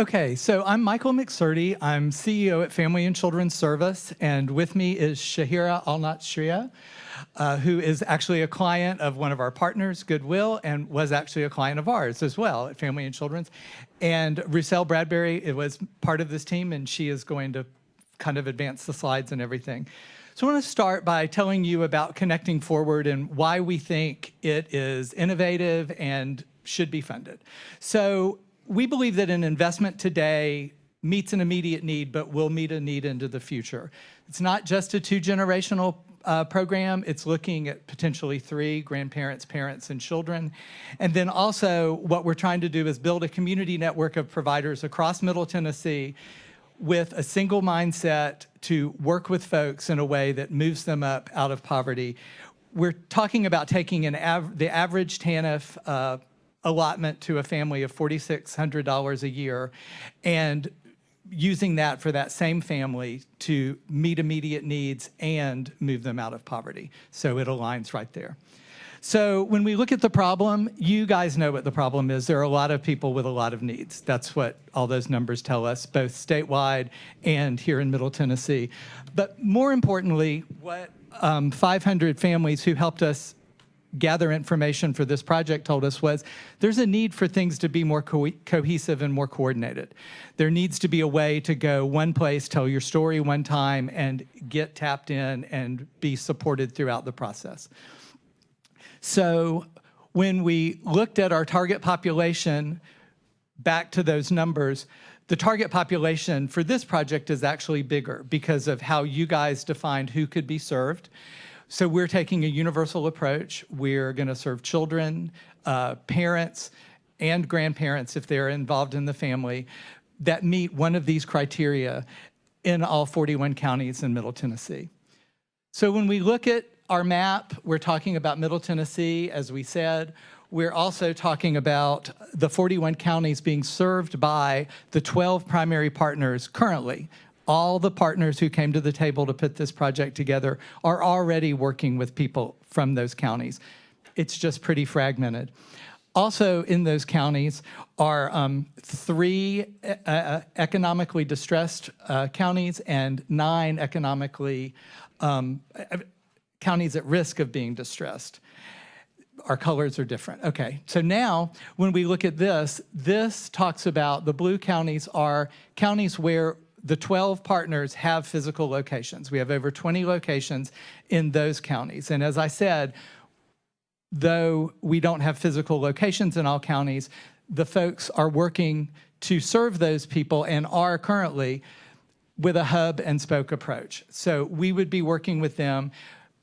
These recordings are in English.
Okay, so I'm Michael McSurdy. I'm CEO at Family and Children's Service, and with me is Shahira Al-Natshria, who is actually a client of one of our partners, Goodwill, and was actually a client of ours as well at Family and Children's. And Roussel Bradbury, it was part of this team, and she is going to kind of advance the slides and everything. So I want to start by telling you about Connecting Forward and why we think it is innovative and should be funded. So we believe that an investment today meets an immediate need, but will meet a need into the future. It's not just a two-generational program. It's looking at potentially 3, grandparents, parents, and children. And then also what we're trying to do is build a community network of providers across Middle Tennessee with a single mindset to work with folks in a way that moves them up out of poverty. We're talking about taking the average TANF allotment to a family of $4,600 a year and using that for that same family to meet immediate needs and move them out of poverty. So it aligns right there. So when we look at the problem, you guys know what the problem is. There are a lot of people with a lot of needs. That's what all those numbers tell us, both statewide and here in Middle Tennessee. But more importantly, what 500 families who helped us gather information for this project told us was there's a need for things to be more cohesive and more coordinated. There needs to be a way to go one place, tell your story one time, and get tapped in and be supported throughout the process. So when we looked at our target population, back to those numbers, the target population for this project is actually bigger because of how you guys defined who could be served. So we're taking a universal approach. We're going to serve children, parents, and grandparents if they're involved in the family that meet one of these criteria in all 41 counties in Middle Tennessee. So when we look at our map, we're talking about Middle Tennessee, as we said. We're also talking about the 41 counties being served by the 12 primary partners currently. All the partners who came to the table to put this project together are already working with people from those counties. It's just pretty fragmented. Also in those counties are 3 economically distressed counties and 9 economically counties at risk of being distressed. Our colors are different. Okay, so now when we look at this, this talks about the blue counties are counties where the 12 partners have physical locations. We have over 20 locations in those counties. And as I said, though we don't have physical locations in all counties, the folks are working to serve those people and are currently with a hub and spoke approach. So we would be working with them,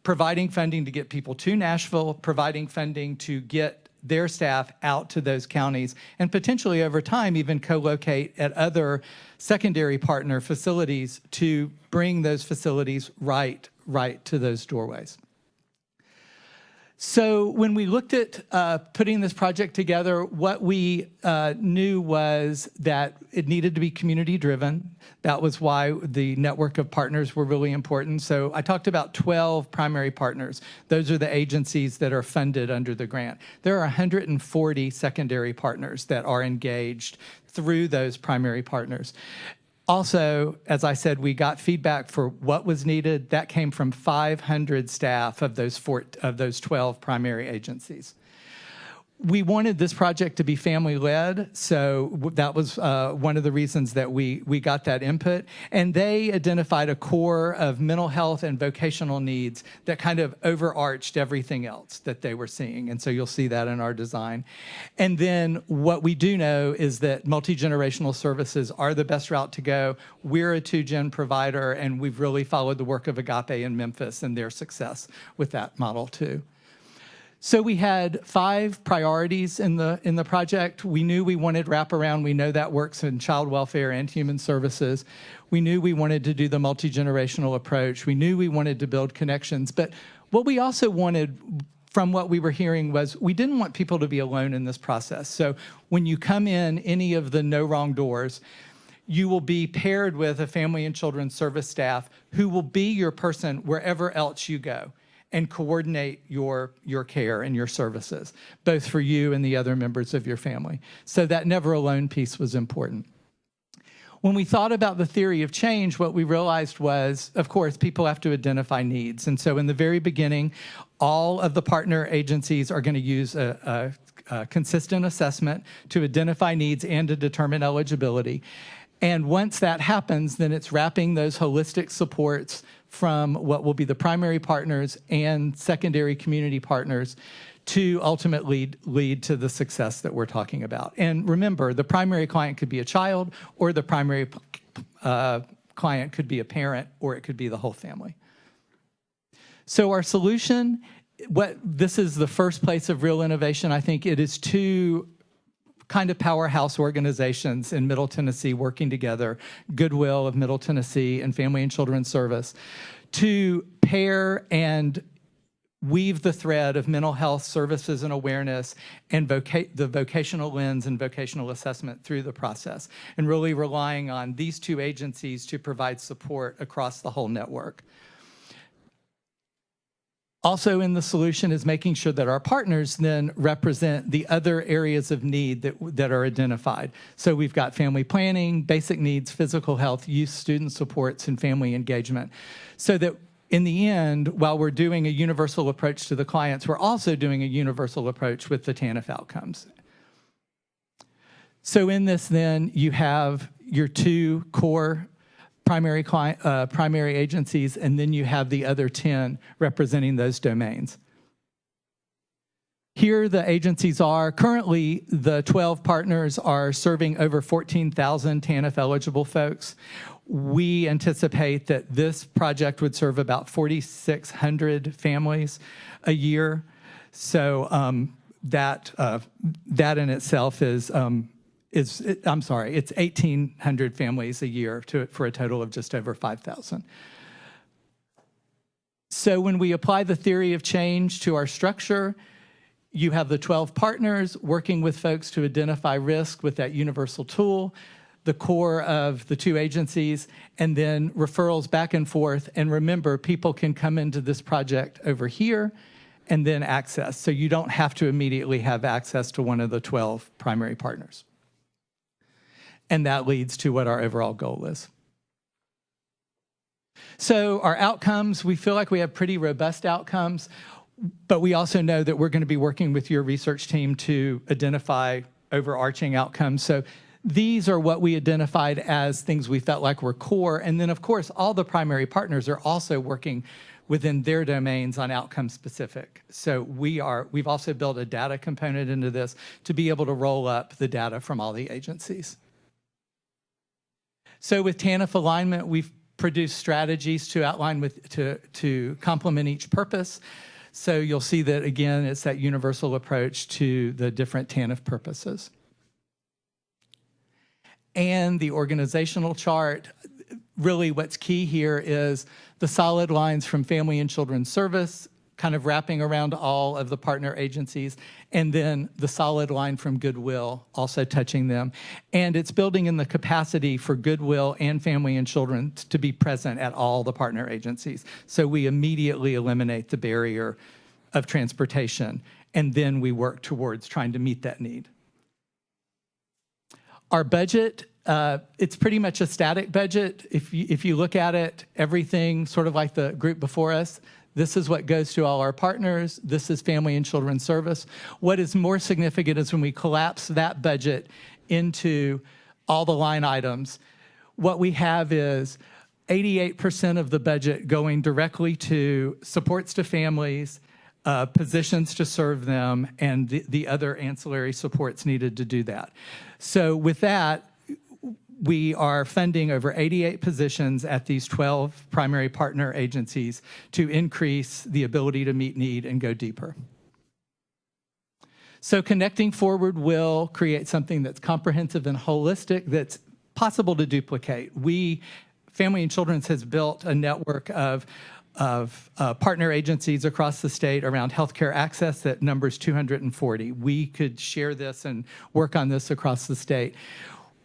providing funding to get people to Nashville, providing funding to get their staff out to those counties, and potentially over time even co-locate at other secondary partner facilities to bring those facilities right to those doorways. So when we looked at putting this project together, what we knew was that it needed to be community-driven. That was why the network of partners were really important. So I talked about 12 primary partners. Those are the agencies that are funded under the grant. There are 140 secondary partners that are engaged through those primary partners. Also, as I said, we got feedback for what was needed. That came from 500 staff of those 12 primary agencies. We wanted this project to be family-led, so that was one of the reasons that we got that input. And they identified a core of mental health and vocational needs that kind of overarched everything else that they were seeing. And so you'll see that in our design. And then what we do know is that multi-generational services are the best route to go. We're a 2-gen provider, and we've really followed the work of Agape in Memphis and their success with that model too. So we had 5 priorities in the project. We knew we wanted wraparound. We know that works in child welfare and human services. We knew we wanted to do the multi-generational approach. We knew we wanted to build connections. But what we also wanted from what we were hearing was we didn't want people to be alone in this process. So when you come in any of the no wrong doors, you will be paired with a family and children's service staff who will be your person wherever else you go and coordinate your care and your services, both for you and the other members of your family. So that never alone piece was important. When we thought about the theory of change, what we realized was, of course, people have to identify needs. And so in the very beginning, all of the partner agencies are going to use a consistent assessment to identify needs and to determine eligibility. And once that happens, then it's wrapping those holistic supports from what will be the primary partners and secondary community partners to ultimately lead to the success that we're talking about. And remember, the primary client could be a child, or the primary client could be a parent, or it could be the whole family. So our solution, this is the first place of real innovation. I think it is two kind of powerhouse organizations in Middle Tennessee working together, Goodwill of Middle Tennessee and Family and Children's Service, to pair and weave the thread of mental health services and awareness and the vocational lens and vocational assessment through the process, and really relying on these two agencies to provide support across the whole network. Also in the solution is making sure that our partners then represent the other areas of need that are identified. So we've got family planning, basic needs, physical health, youth student supports, and family engagement. So that in the end, while we're doing a universal approach to the clients, we're also doing a universal approach with the TANF outcomes. So in this then, you have your two core primary agencies, and then you have the other 10 representing those domains. Here the agencies are. Currently, the 12 partners are serving over 14,000 TANF eligible folks. We anticipate that this project would serve about 4,600 families a year. So that in itself is it's 1,800 families a year for a total of just over 5,000. So when we apply the theory of change to our structure, you have the 12 partners working with folks to identify risk with that universal tool, the core of the two agencies, and then referrals back and forth. And remember, people can come into this project over here and then access. So you don't have to immediately have access to one of the 12 primary partners. And that leads to what our overall goal is. So our outcomes, we feel like we have pretty robust outcomes, but we also know that we're going to be working with your research team to identify overarching outcomes. So these are what we identified as things we felt like were core. And then, of course, all the primary partners are also working within their domains on outcome specific. So we've also built a data component into this to be able to roll up the data from all the agencies. So with TANF alignment, we've produced strategies to outline to complement each purpose. So you'll see that, again, it's that universal approach to the different TANF purposes. And the organizational chart, really what's key here is the solid lines from Family and Children's Service, kind of wrapping around all of the partner agencies, and then the solid line from Goodwill also touching them. And it's building in the capacity for Goodwill and Family and Children to be present at all the partner agencies. So we immediately eliminate the barrier of transportation, and then we work towards trying to meet that need. Our budget, it's pretty much a static budget. If you look at it, everything sort of like the group before us, this is what goes to all our partners. This is Family and Children's Service. What is more significant is when we collapse that budget into all the line items, what we have is 88% of the budget going directly to supports to families, positions to serve them, and the other ancillary supports needed to do that. So with that, we are funding over 88 positions at these 12 primary partner agencies to increase the ability to meet need and go deeper. So Connecting Forward will create something that's comprehensive and holistic that's possible to duplicate. Family and Children's has built a network of partner agencies across the state around healthcare access that numbers 240. We could share this and work on this across the state.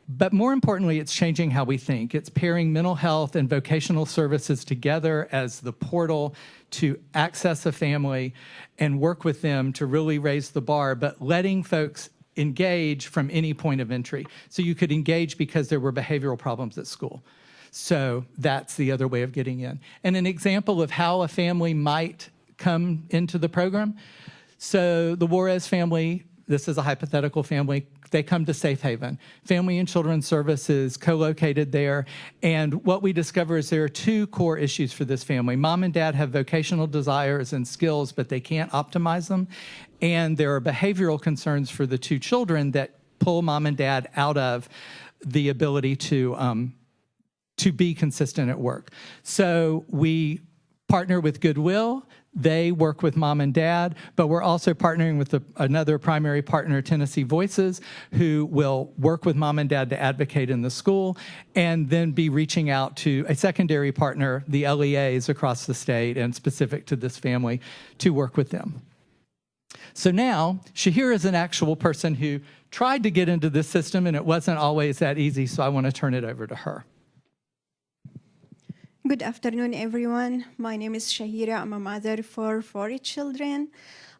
But more importantly, it's changing how we think. It's pairing mental health and vocational services together as the portal to access a family and work with them to really raise the bar, but letting folks engage from any point of entry. So you could engage because there were behavioral problems at school. So that's the other way of getting in. And an example of how a family might come into the program. So the Juarez family, this is a hypothetical family, they come to Safe Haven. Family and Children's Services co-located there. And what we discover is there are two core issues for this family. Mom and dad have vocational desires and skills, but they can't optimize them. And there are behavioral concerns for the two children that pull mom and dad out of the ability to be consistent at work. So we partner with Goodwill. They work with mom and dad, but we're also partnering with another primary partner, Tennessee Voices, who will work with mom and dad to advocate in the school and then be reaching out to a secondary partner, the LEAs across the state and specific to this family, to work with them. So now, Shahira is an actual person who tried to get into this system, and it wasn't always that easy, so I want to turn it over to her. Good afternoon, everyone. My name is Shahira. I'm a mother for 4 children.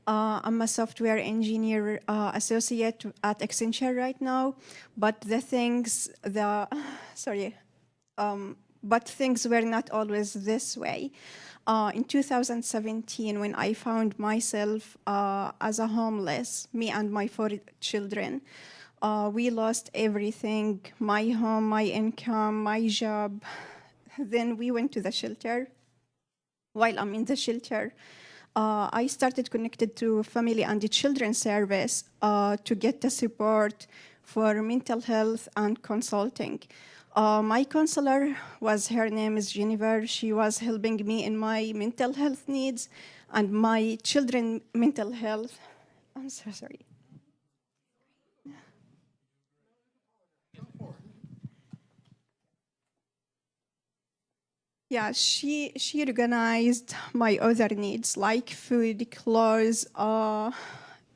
I'm a software engineer associate at Accenture right now, but things were not always this way. In 2017, when I found myself as a homeless, me and my 4 children, we lost everything, my home, my income, my job. Then we went to the shelter. While I'm in the shelter, I started connected to Family and Children Service to get the support for mental health and consulting. My counselor her name is Jennifer. She was helping me in my mental health needs and my children's mental health. I'm so sorry. Yeah, she organized my other needs like food, clothes,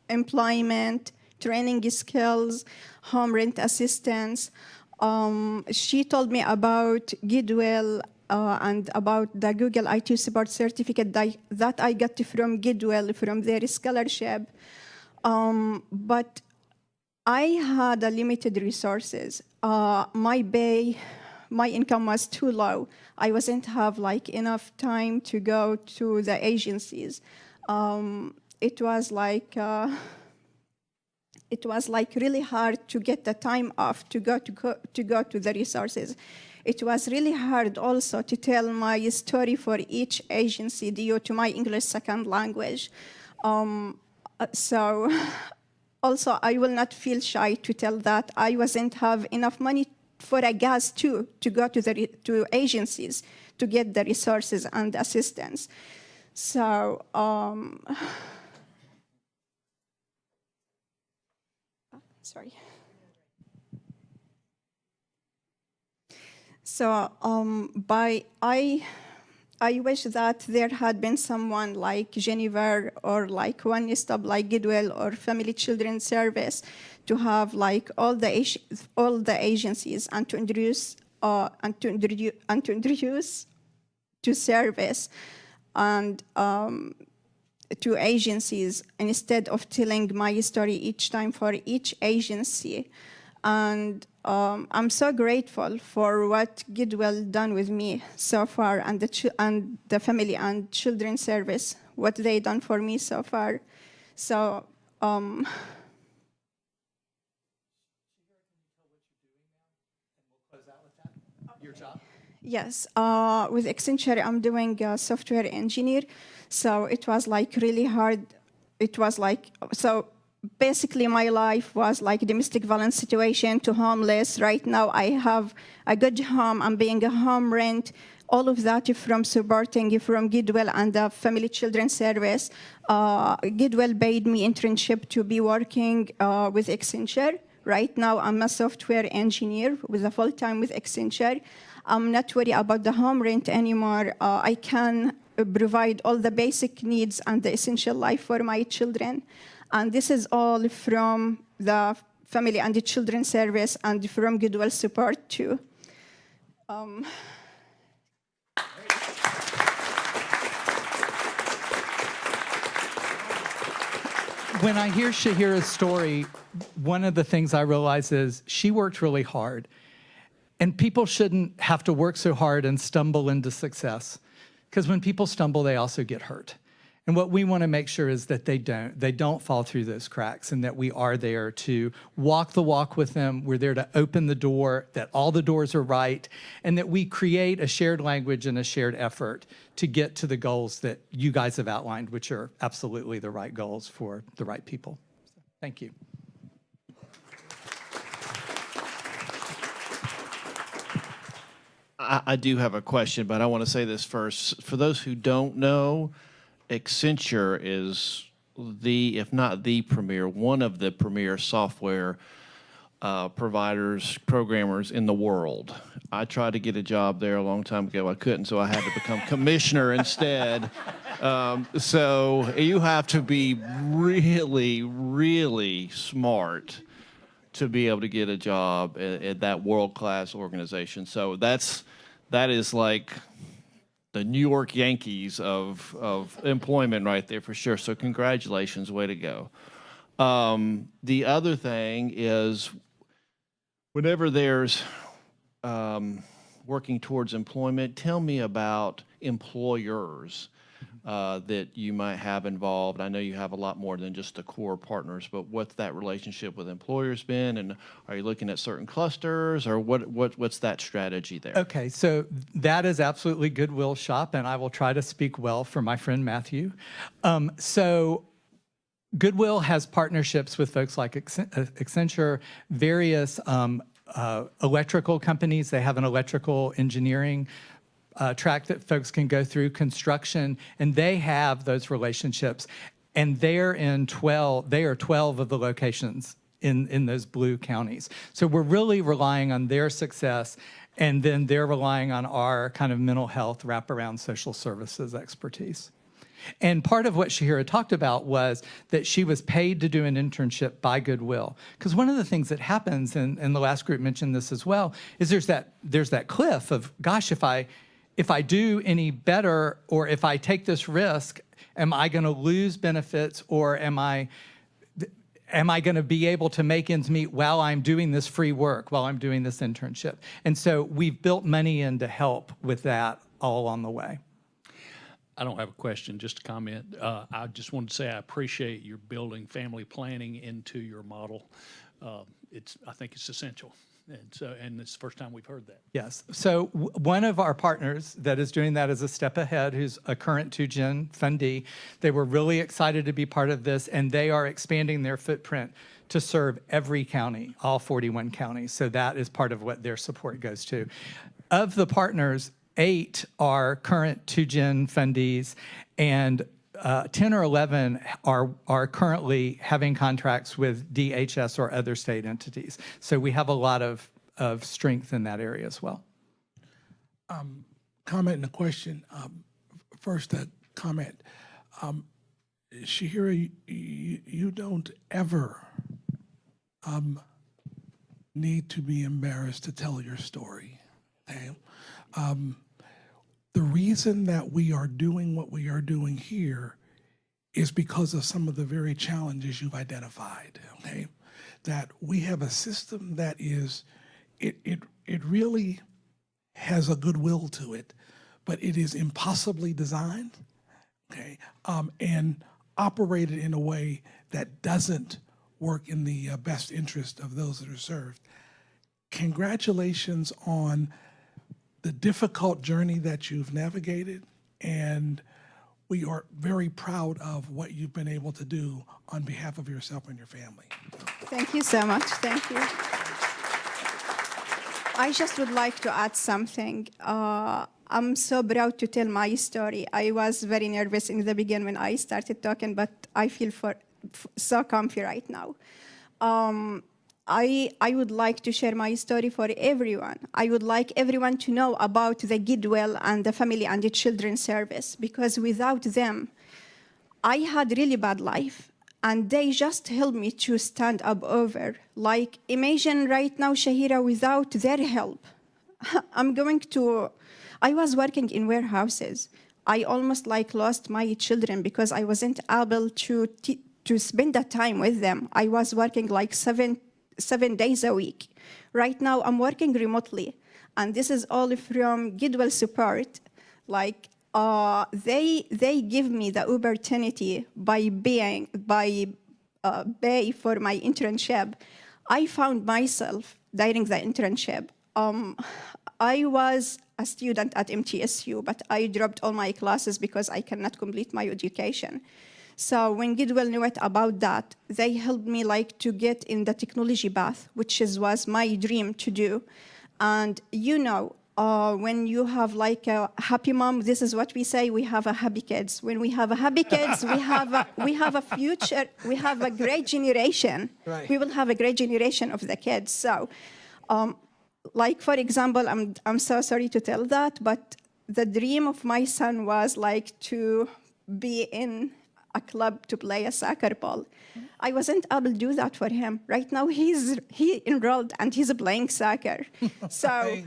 employment, training skills, home rent assistance. She told me about Goodwill and about the Google IT support certificate that I got from Goodwill from their scholarship. But I had a limited resources. My income was too low. I wasn't have enough time to go to the agencies. It was really hard to get the time off to go to the resources. It was really hard also to tell my story for each agency due to my English second language. So also I will not feel shy to tell that I wasn't have enough money for a gas too, to go to agencies to get the resources and assistance. So, sorry. So, I wish that there had been someone like Jennifer or like One Stop, like Goodwill or Family Children Service to have all the agencies and to introduce to service and to agencies instead of telling my story each time for each agency. And I'm so grateful for what Goodwill done with me so far and the Family and Children Service, what they done for me so far. So, Your job? Yes, with Accenture, I'm doing a software engineer. So it was really hard. It was so basically my life was like domestic violence situation to homeless. Right now I have a good home. I'm paying a home rent. All of that from supporting from Goodwill and the Family Children Service. Goodwill paid me internship to be working with Accenture. Right now I'm a software engineer with a full-time with Accenture. I'm not worried about the home rent anymore. I can provide all the basic needs and the essential life for my children. And this is all from the Family and the Children Service and from Goodwill support too. When I hear Shahira's story, one of the things I realize is she worked really hard. And people shouldn't have to work so hard and stumble into success. Because when people stumble, they also get hurt. And what we want to make sure is that they don't fall through those cracks, and that we are there to walk the walk with them. We're there to open the door, that all the doors are right, and that we create a shared language and a shared effort to get to the goals that you guys have outlined, which are absolutely the right goals for the right people. So, thank you. I do have a question, but I want to say this first. For those who don't know, Accenture is the, if not the premier, one of the premier software providers, programmers in the world. I tried to get a job there a long time ago. I couldn't, so I had to become commissioner instead. So you have to be really, really smart to be able to get a job at that world-class organization. So that is like the New York Yankees of employment right there for sure. So congratulations, way to go. The other thing is, whenever there's working towards employment, tell me about employers that you might have involved. I know you have a lot more than just the core partners, but what's that relationship with employers been? And are you looking at certain clusters, or what's that strategy there? Okay, so that is absolutely Goodwill Shop, and I will try to speak well for my friend Matthew. So Goodwill has partnerships with folks like Accenture, various electrical companies. They have an electrical engineering track that folks can go through, construction, and they have those relationships. And they are 12 of the locations in those blue counties. So we're really relying on their success, and then they're relying on our kind of mental health wraparound social services expertise. And part of what Shahira talked about was that she was paid to do an internship by Goodwill. Because one of the things that happens, and the last group mentioned this as well, is there's that cliff of, gosh, if I do any better, or if I take this risk, am I going to lose benefits, or am I going to be able to make ends meet while I'm doing this free work, while I'm doing this internship? And so we've built money in to help with that all along the way. I don't have a question, just a comment. I just wanted to say I appreciate your building family planning into your model. I think it's essential. And it's the first time we've heard that. Yes. So one of our partners that is doing that is a Step Ahead, who's a current 2Gen fundee. They were really excited to be part of this, and they are expanding their footprint to serve every county, all 41 counties. So that is part of what their support goes to. Of the partners, 8 are current 2Gen fundees, and 10 or 11 are currently having contracts with DHS or other state entities. So we have a lot of strength in that area as well. Comment and a question. First, a comment. Shahira, you don't ever need to be embarrassed to tell your story. Okay? The reason that we are doing what we are doing here is because of some of the very challenges you've identified, okay? That we have a system that is, it really has a goodwill to it, but it is impossibly designed, okay? And operated in a way that doesn't work in the best interest of those that are served. Congratulations on the difficult journey that you've navigated, and we are very proud of what you've been able to do on behalf of yourself and your family. Thank you so much. Thank you. I just would like to add something. I'm so proud to tell my story. I was very nervous in the beginning when I started talking, but I feel so comfy right now. I would like to share my story for everyone. I would like everyone to know about the Goodwill and the Family and the Children Service, because without them, I had really bad life, and they just helped me to stand up over. Like, imagine right now, Shahira, without their help, I was working in warehouses. I almost lost my children because I wasn't able to to spend that time with them. I was working like seven days a week. Right now, I'm working remotely, and this is all from Goodwill support. Like they give me the opportunity by pay for my internship. I found myself during the internship. I was a student at MTSU, but I dropped all my classes because I cannot complete my education. So when Goodwill knew it about that, they helped me like to get in the technology path, which was my dream to do. And you know, when you have like a happy mom, this is what we say: we have a happy kids. When we have a happy kids, we have a future. We have a great generation. Right. We will have a great generation of the kids. So, like for example, I'm so sorry to tell that, but the dream of my son was like to be in a club to play a soccer ball. I wasn't able to do that for him. Right now, he enrolled and he's playing soccer. So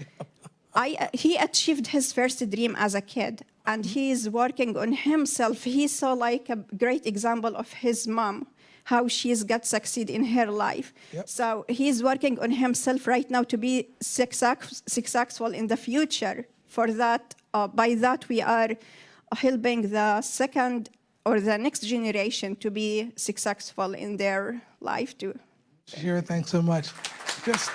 he achieved his first dream as a kid, and he's working on himself. He saw like a great example of his mom, how she's got succeed in her life. Yep. So he's working on himself right now to be successful in the future. For that, by that, we are helping the second or the next generation to be successful in their life too. Shahira, thanks so much. Just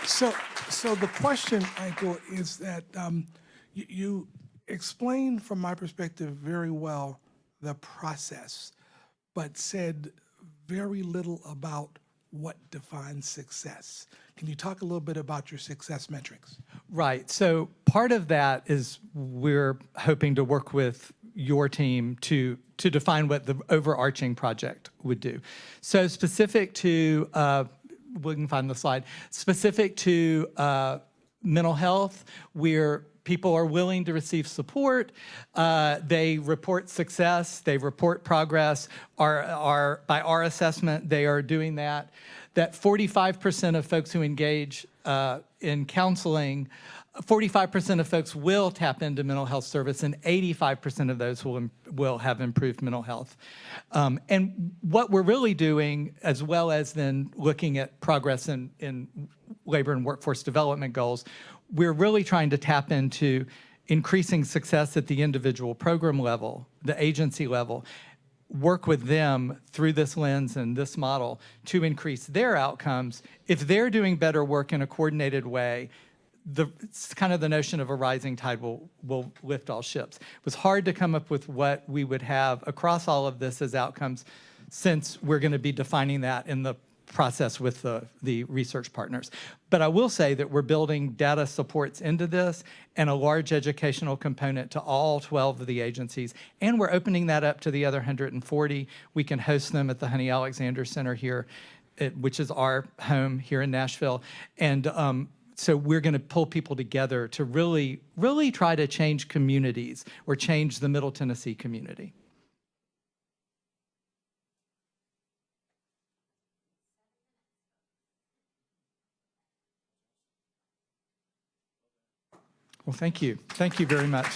so the question, Michael, is that you explained from my perspective very well the process, but said very little about what defines success. Can you talk a little bit about your success metrics? Right. So part of that is we're hoping to work with your team to define what the overarching project would do. So specific to, we can find the slide, specific to mental health, where people are willing to receive support, they report success, they report progress, by our assessment, they are doing that. That 45% of folks who engage in counseling, 45% of folks will tap into mental health service, and 85% of those will have improved mental health. And what we're really doing, as well as then looking at progress in labor and workforce development goals, we're really trying to tap into increasing success at the individual program level, the agency level, work with them through this lens and this model to increase their outcomes. If they're doing better work in a coordinated way, it's kind of the notion of a rising tide will lift all ships. It was hard to come up with what we would have across all of this as outcomes, since we're going to be defining that in the process with the research partners. But I will say that we're building data supports into this and a large educational component to all 12 of the agencies, and we're opening that up to the other 140. We can host them at the Honey Alexander Center here, which is our home here in Nashville. And so we're going to pull people together to really, really try to change communities or change the Middle Tennessee community. Well, thank you. Thank you very much.